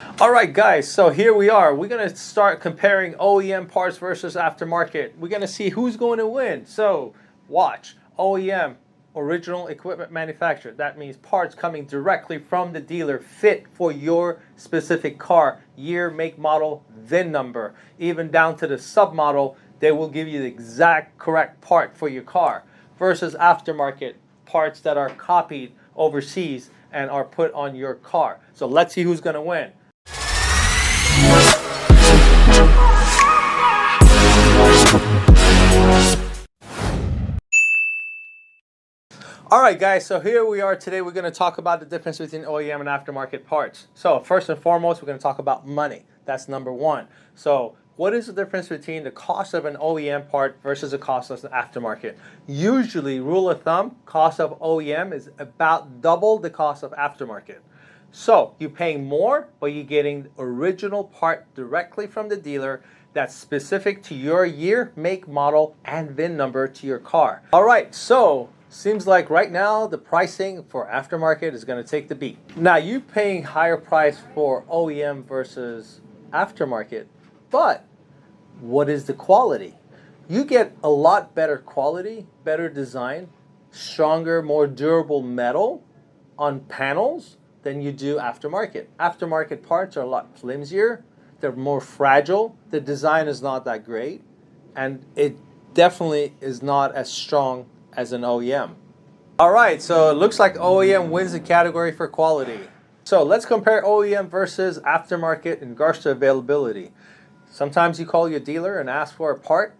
All right, guys, so here we are. We're going to start comparing OEM parts versus aftermarket. We're going to see who's going to win. So watch. OEM, original equipment manufacturer. That means parts coming directly from the dealer, fit for your specific car, year, make, model, VIN number. Even down to the submodel, they will give you the exact correct part for your car. Versus aftermarket, parts that are copied overseas and are put on your car. So let's see who's going to win. All right, guys, so here we are today. We're going to talk about the difference between OEM and aftermarket parts. So first and foremost, we're going to talk about money. That's number one. So what is the difference between the cost of an OEM part versus the cost of an aftermarket? Usually, rule of thumb, cost of OEM is about double the cost of aftermarket. So you're paying more, but you're getting the original part directly from the dealer that's specific to your year, make, model, and VIN number to your car. All right, so seems like right now the pricing for aftermarket is going to take the beat. Now you're paying higher price for OEM versus aftermarket, but what is the quality? You get a lot better quality, better design, stronger, more durable metal on panels than you do aftermarket. Aftermarket parts are a lot flimsier, they're more fragile, the design is not that great, and it definitely is not as strong as an OEM. All right, so it looks like OEM wins the category for quality. So let's compare OEM versus aftermarket in regards to availability. Sometimes you call your dealer and ask for a part.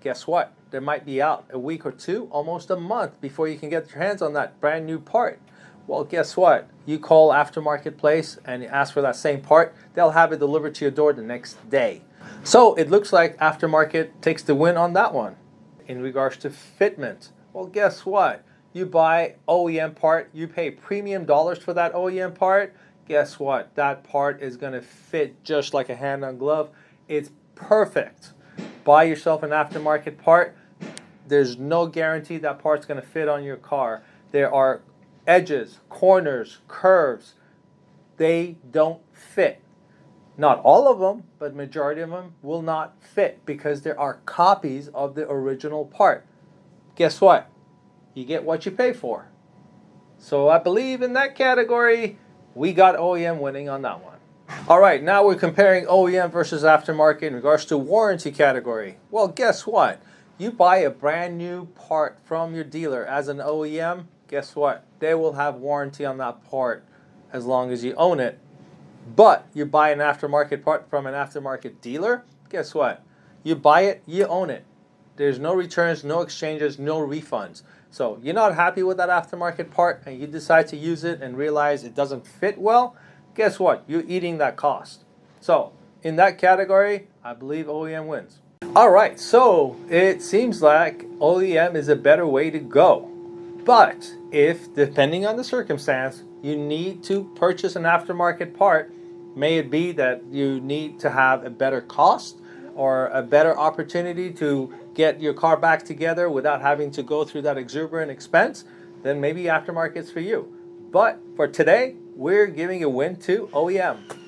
Guess what? They might be out a week or two, almost a month before you can get your hands on that brand new part. Well, guess what? You call aftermarket place and you ask for that same part, they'll have it delivered to your door the next day. So it looks like aftermarket takes the win on that one. In regards to fitment, well, guess what? You buy OEM part, you pay premium dollars for that OEM part. Guess what? That part is going to fit just like a hand-on glove. It's perfect. Buy yourself an aftermarket part. There's no guarantee that part's going to fit on your car. There are edges, corners, curves. They don't fit. Not all of them, but majority of them will not fit because there are copies of the original part. Guess what? You get what you pay for. So I believe in that category, we got OEM winning on that one. All right, now we're comparing OEM versus aftermarket in regards to warranty category. Well, guess what? You buy a brand new part from your dealer as an OEM, guess what? They will have warranty on that part as long as you own it. But you buy an aftermarket part from an aftermarket dealer, guess what? You buy it, you own it. There's no returns, no exchanges, no refunds. So you're not happy with that aftermarket part and you decide to use it and realize it doesn't fit well, guess what? You're eating that cost. So in that category, I believe OEM wins. All right, so it seems like OEM is a better way to go. But if, depending on the circumstance, you need to purchase an aftermarket part, may it be that you need to have a better cost or a better opportunity to get your car back together without having to go through that exuberant expense, then maybe aftermarket's for you. But for today, we're giving a win to OEM.